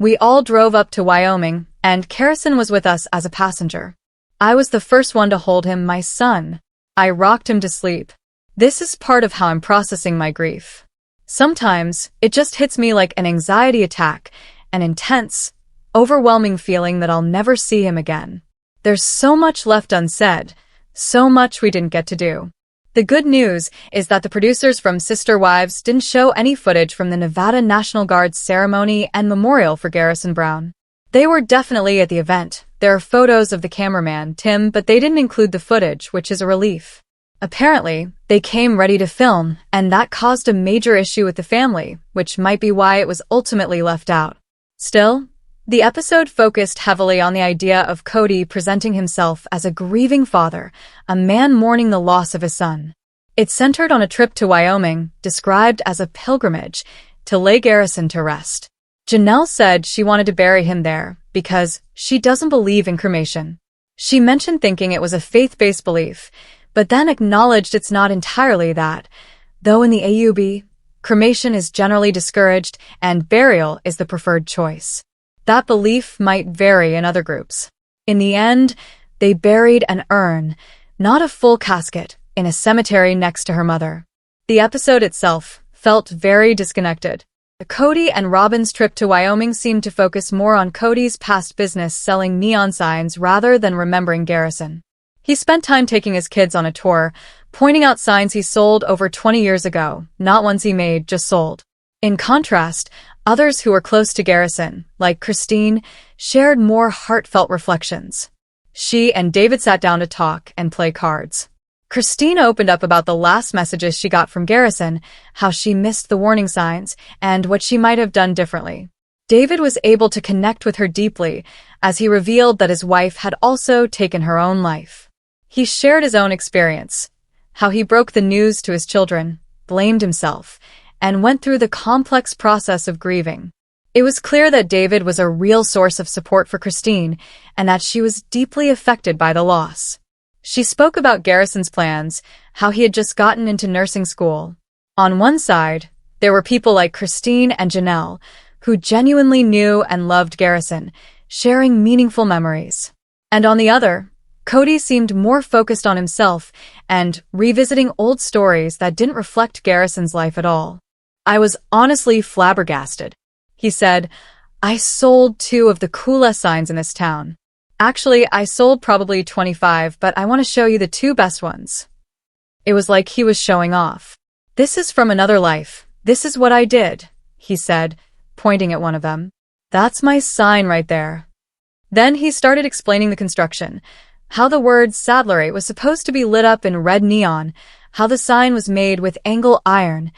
We all drove up to Wyoming, and Garrison was with us as a passenger. I was the first one to hold him, my son. I rocked him to sleep. This is part of how I'm processing my grief. Sometimes, it just hits me like an anxiety attack, an intense, overwhelming feeling that I'll never see him again. There's so much left unsaid, so much we didn't get to do. The good news is that the producers from Sister Wives didn't show any footage from the Nevada National Guard's ceremony and memorial for Garrison Brown. They were definitely at the event. There are photos of the cameraman, Tim, but they didn't include the footage, which is a relief. Apparently, they came ready to film, and that caused a major issue with the family, which might be why it was ultimately left out. Still, the episode focused heavily on the idea of Kody presenting himself as a grieving father, a man mourning the loss of his son. It centered on a trip to Wyoming, described as a pilgrimage, to lay Garrison to rest. Janelle said she wanted to bury him there because she doesn't believe in cremation. She mentioned thinking it was a faith-based belief, but then acknowledged it's not entirely that, though in the AUB, cremation is generally discouraged and burial is the preferred choice. That belief might vary in other groups. In the end, they buried an urn, not a full casket, in a cemetery next to her mother. The episode itself felt very disconnected. Kody and Robyn's trip to Wyoming seemed to focus more on Kody's past business selling neon signs rather than remembering Garrison. He spent time taking his kids on a tour, pointing out signs he sold over 20 years ago, not ones he made, just sold. In contrast, others who were close to Garrison, like Christine, shared more heartfelt reflections. She and David sat down to talk and play cards. Christine opened up about the last messages she got from Garrison, how she missed the warning signs, and what she might have done differently. David was able to connect with her deeply, as he revealed that his wife had also taken her own life. He shared his own experience, how he broke the news to his children, blamed himself, and went through the complex process of grieving. It was clear that David was a real source of support for Christine, and that she was deeply affected by the loss. She spoke about Garrison's plans, how he had just gotten into nursing school. On one side, there were people like Christine and Janelle, who genuinely knew and loved Garrison, sharing meaningful memories. And on the other, Kody seemed more focused on himself and revisiting old stories that didn't reflect Garrison's life at all. I was honestly flabbergasted. He said, I sold 2 of the coolest signs in this town. Actually, I sold probably 25, but I want to show you the 2 best ones. It was like he was showing off. This is from another life. This is what I did, he said, pointing at one of them. That's my sign right there. Then he started explaining the construction, how the word Sadlerate was supposed to be lit up in red neon, how the sign was made with angle iron,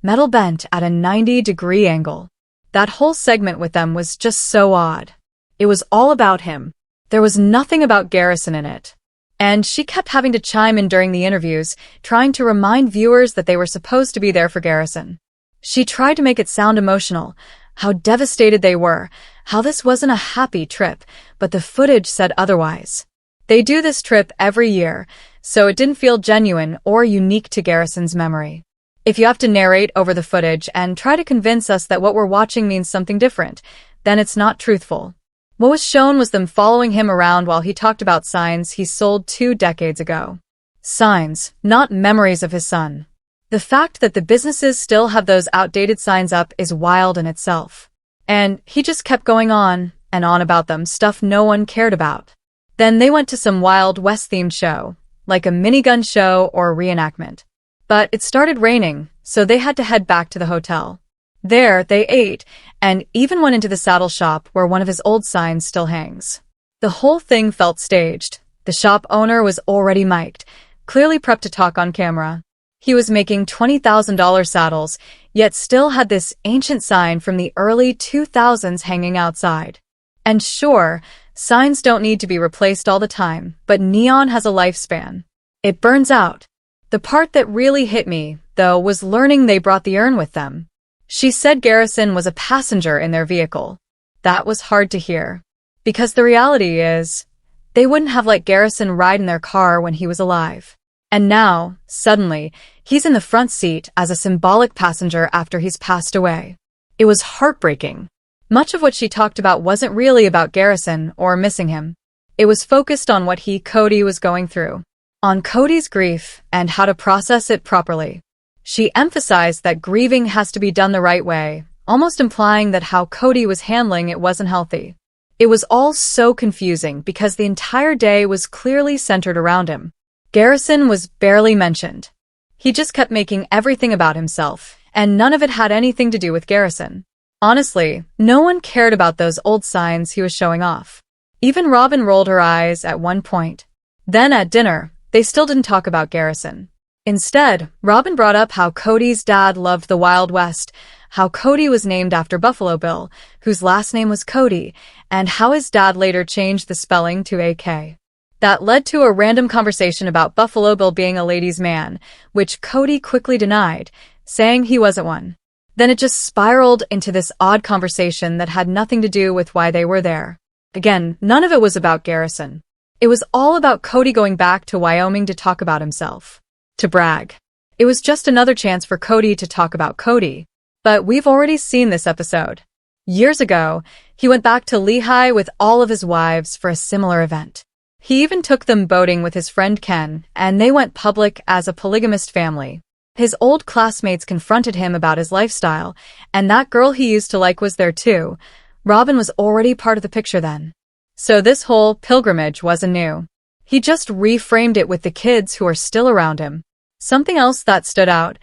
metal bent at a 90-degree angle. That whole segment with them was just so odd. It was all about him. There was nothing about Garrison in it. And she kept having to chime in during the interviews, trying to remind viewers that they were supposed to be there for Garrison. She tried to make it sound emotional, how devastated they were, how this wasn't a happy trip, but the footage said otherwise. They do this trip every year, so it didn't feel genuine or unique to Garrison's memory. If you have to narrate over the footage and try to convince us that what we're watching means something different, then it's not truthful. What was shown was them following him around while he talked about signs he sold 2 decades ago. Signs, not memories of his son. The fact that the businesses still have those outdated signs up is wild in itself. And he just kept going on and on about them, stuff no one cared about. Then they went to some Wild West-themed show, like a minigun show or a reenactment. But it started raining, so they had to head back to the hotel. There, they ate, and even went into the saddle shop where one of his old signs still hangs. The whole thing felt staged. The shop owner was already mic'd, clearly prepped to talk on camera. He was making $20,000 saddles, yet still had this ancient sign from the early 2000s hanging outside. And sure, signs don't need to be replaced all the time, but neon has a lifespan. It burns out. The part that really hit me, though, was learning they brought the urn with them. She said Garrison was a passenger in their vehicle. That was hard to hear. Because the reality is, they wouldn't have let Garrison ride in their car when he was alive. And now, suddenly, he's in the front seat as a symbolic passenger after he's passed away. It was heartbreaking. Much of what she talked about wasn't really about Garrison or missing him. It was focused on what Kody, was going through, on Kody's grief and how to process it properly. She emphasized that grieving has to be done the right way, almost implying that how Kody was handling it wasn't healthy. It was all so confusing because the entire day was clearly centered around him. Garrison was barely mentioned. He just kept making everything about himself, and none of it had anything to do with Garrison. Honestly, no one cared about those old signs he was showing off. Even Robyn rolled her eyes at one point. Then at dinner, they still didn't talk about Garrison. Instead, Robyn brought up how Kody's dad loved the Wild West, how Kody was named after Buffalo Bill, whose last name was Kody, and how his dad later changed the spelling to AK. That led to a random conversation about Buffalo Bill being a ladies' man, which Kody quickly denied, saying he wasn't one. Then it just spiraled into this odd conversation that had nothing to do with why they were there. Again, none of it was about Garrison. It was all about Kody going back to Wyoming to talk about himself. To brag. It was just another chance for Kody to talk about Kody. But we've already seen this episode. Years ago, he went back to Lehi with all of his wives for a similar event. He even took them boating with his friend Ken, and they went public as a polygamist family. His old classmates confronted him about his lifestyle, and that girl he used to like was there too. Robyn was already part of the picture then. So this whole pilgrimage wasn't new. He just reframed it with the kids who are still around him. Something else that stood out,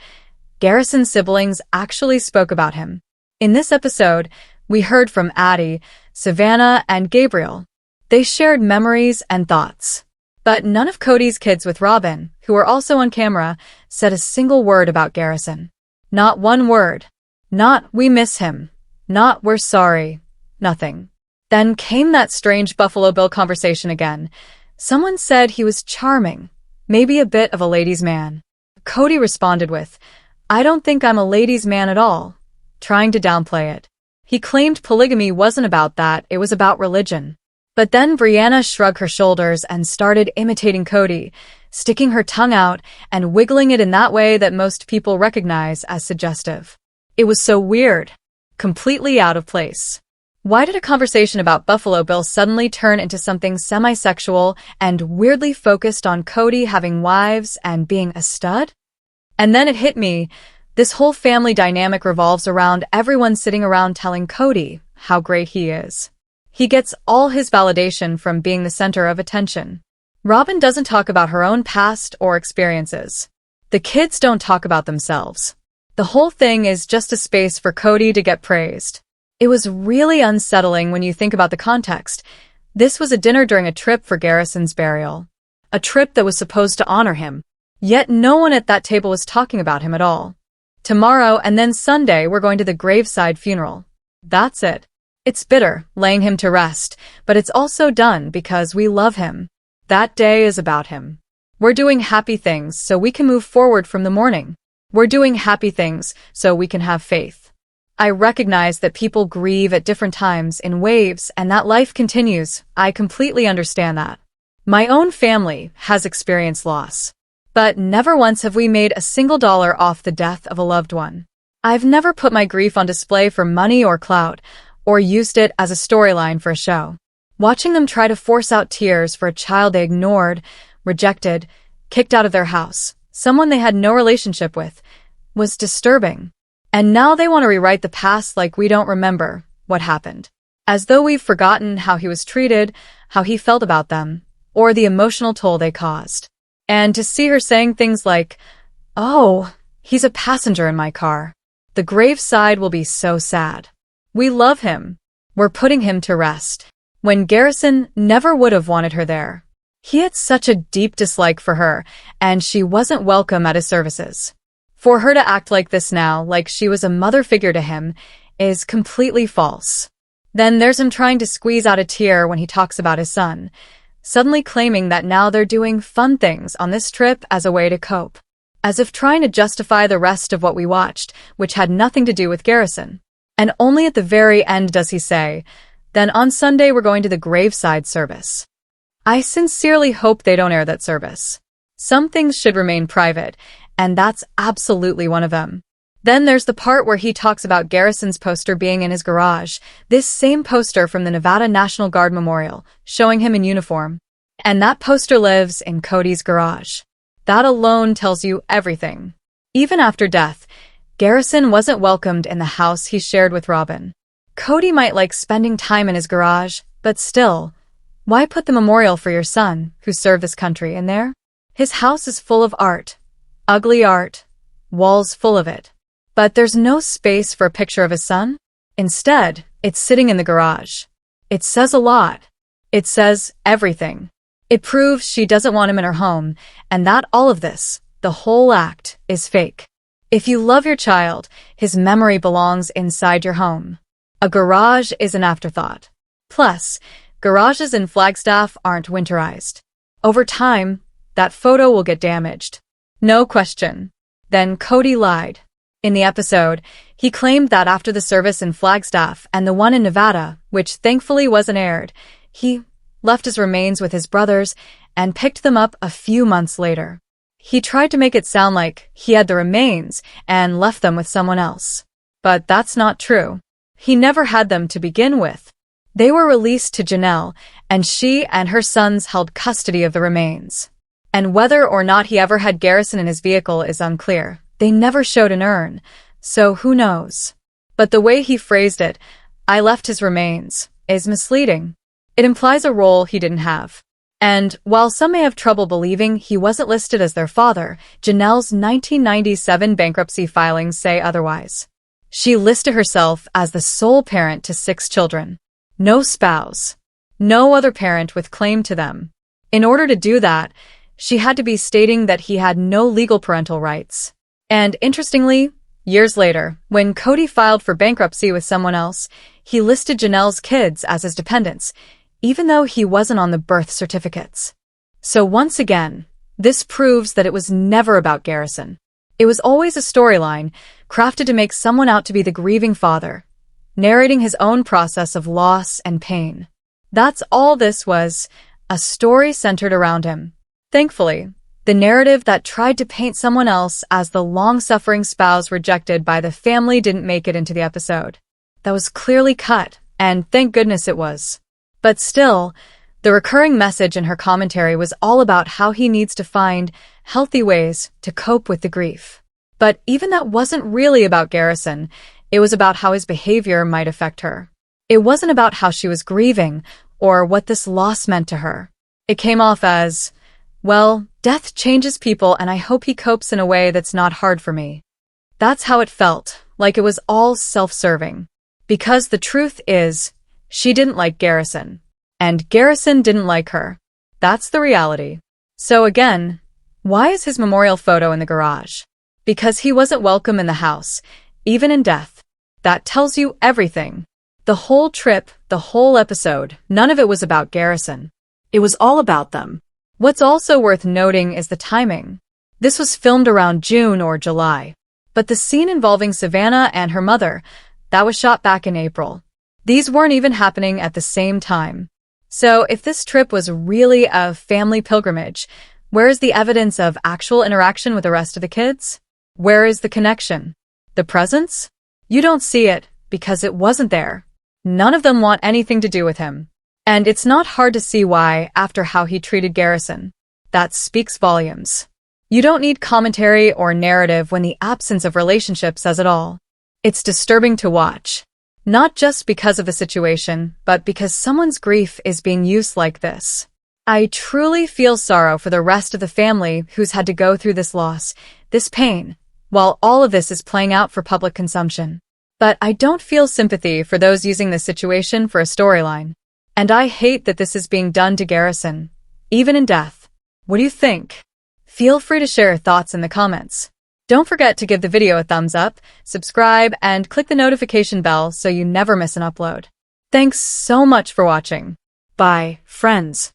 Garrison's siblings actually spoke about him. In this episode, we heard from Addie, Savannah, and Gabriel. They shared memories and thoughts. But none of Kody's kids with Robyn, who were also on camera, said a single word about Garrison. Not one word. Not, "we miss him." Not, "we're sorry." Nothing. Then came that strange Buffalo Bill conversation again. Someone said he was charming, maybe a bit of a ladies' man. Kody responded with, "I don't think I'm a ladies' man at all," trying to downplay it. He claimed polygamy wasn't about that, it was about religion. But then Brianna shrugged her shoulders and started imitating Kody, sticking her tongue out and wiggling it in that way that most people recognize as suggestive. It was so weird. Completely out of place. Why did a conversation about Buffalo Bill suddenly turn into something semi-sexual and weirdly focused on Kody having wives and being a stud? And then it hit me. This whole family dynamic revolves around everyone sitting around telling Kody how great he is. He gets all his validation from being the center of attention. Robyn doesn't talk about her own past or experiences. The kids don't talk about themselves. The whole thing is just a space for Kody to get praised. It was really unsettling when you think about the context. This was a dinner during a trip for Garrison's burial. A trip that was supposed to honor him. Yet no one at that table was talking about him at all. Tomorrow and then Sunday we're going to the graveside funeral. That's it. It's bitter, laying him to rest, but it's also done because we love him. That day is about him. We're doing happy things so we can move forward from the mourning. We're doing happy things so we can have faith. I recognize that people grieve at different times in waves and that life continues. I completely understand that. My own family has experienced loss. But never once have we made a single dollar off the death of a loved one. I've never put my grief on display for money or clout, or used it as a storyline for a show. Watching them try to force out tears for a child they ignored, rejected, kicked out of their house, someone they had no relationship with, was disturbing. And now they want to rewrite the past like we don't remember what happened. As though we've forgotten how he was treated, how he felt about them, or the emotional toll they caused. And to see her saying things like, "Oh, he's a passenger in my car. The graveside will be so sad. We love him. We're putting him to rest." When Garrison never would have wanted her there. He had such a deep dislike for her, and she wasn't welcome at his services. For her to act like this now, like she was a mother figure to him, is completely false. Then there's him trying to squeeze out a tear when he talks about his son, suddenly claiming that now they're doing fun things on this trip as a way to cope. As if trying to justify the rest of what we watched, which had nothing to do with Garrison. And only at the very end does he say, "Then on Sunday we're going to the graveside service." I sincerely hope they don't air that service. Some things should remain private, and that's absolutely one of them. Then there's the part where he talks about Garrison's poster being in his garage, this same poster from the Nevada National Guard Memorial, showing him in uniform. And that poster lives in Kody's garage. That alone tells you everything. Even after death, Garrison wasn't welcomed in the house he shared with Robyn. Kody might like spending time in his garage, but still, why put the memorial for your son, who served this country, in there? His house is full of art. Ugly art. Walls full of it. But there's no space for a picture of his son. Instead, it's sitting in the garage. It says a lot. It says everything. It proves she doesn't want him in her home, and that all of this, the whole act, is fake. If you love your child, his memory belongs inside your home. A garage is an afterthought. Plus, garages in Flagstaff aren't winterized. Over time, that photo will get damaged. No question. Then Kody lied. In the episode, he claimed that after the service in Flagstaff and the one in Nevada, which thankfully wasn't aired, he left his remains with his brothers and picked them up a few months later. He tried to make it sound like he had the remains and left them with someone else. But that's not true. He never had them to begin with. They were released to Janelle, and she and her sons held custody of the remains. And whether or not he ever had Garrison in his vehicle is unclear. They never showed an urn, so who knows? But the way he phrased it, "I left his remains," is misleading. It implies a role he didn't have. And while some may have trouble believing he wasn't listed as their father, Janelle's 1997 bankruptcy filings say otherwise. She listed herself as the sole parent to 6 children. No spouse. No other parent with claim to them. In order to do that, she had to be stating that he had no legal parental rights. And interestingly, years later, when Kody filed for bankruptcy with someone else, he listed Janelle's kids as his dependents, even though he wasn't on the birth certificates. So once again, this proves that it was never about Garrison. It was always a storyline, crafted to make someone out to be the grieving father, narrating his own process of loss and pain. That's all this was, a story centered around him. Thankfully, the narrative that tried to paint someone else as the long-suffering spouse rejected by the family didn't make it into the episode. That was clearly cut, and thank goodness it was. But still, the recurring message in her commentary was all about how he needs to find healthy ways to cope with the grief. But even that wasn't really about Garrison. It was about how his behavior might affect her. It wasn't about how she was grieving or what this loss meant to her. It came off as, well, death changes people and I hope he copes in a way that's not hard for me. That's how it felt, like it was all self-serving. Because the truth is, she didn't like Garrison. And Garrison didn't like her. That's the reality. So again, why is his memorial photo in the garage? Because he wasn't welcome in the house, even in death. That tells you everything. The whole trip, the whole episode, none of it was about Garrison. It was all about them. What's also worth noting is the timing. This was filmed around June or July. But the scene involving Savannah and her mother, that was shot back in April. These weren't even happening at the same time. So if this trip was really a family pilgrimage, where is the evidence of actual interaction with the rest of the kids? Where is the connection? The presence? You don't see it, because it wasn't there. None of them want anything to do with him. And it's not hard to see why, after how he treated Garrison. That speaks volumes. You don't need commentary or narrative when the absence of relationship says it all. It's disturbing to watch. Not just because of the situation, but because someone's grief is being used like this. I truly feel sorrow for the rest of the family who's had to go through this loss, this pain, while all of this is playing out for public consumption. But I don't feel sympathy for those using this situation for a storyline. And I hate that this is being done to Garrison, even in death. What do you think? Feel free to share your thoughts in the comments. Don't forget to give the video a thumbs up, subscribe, and click the notification bell so you never miss an upload. Thanks so much for watching. Bye, friends.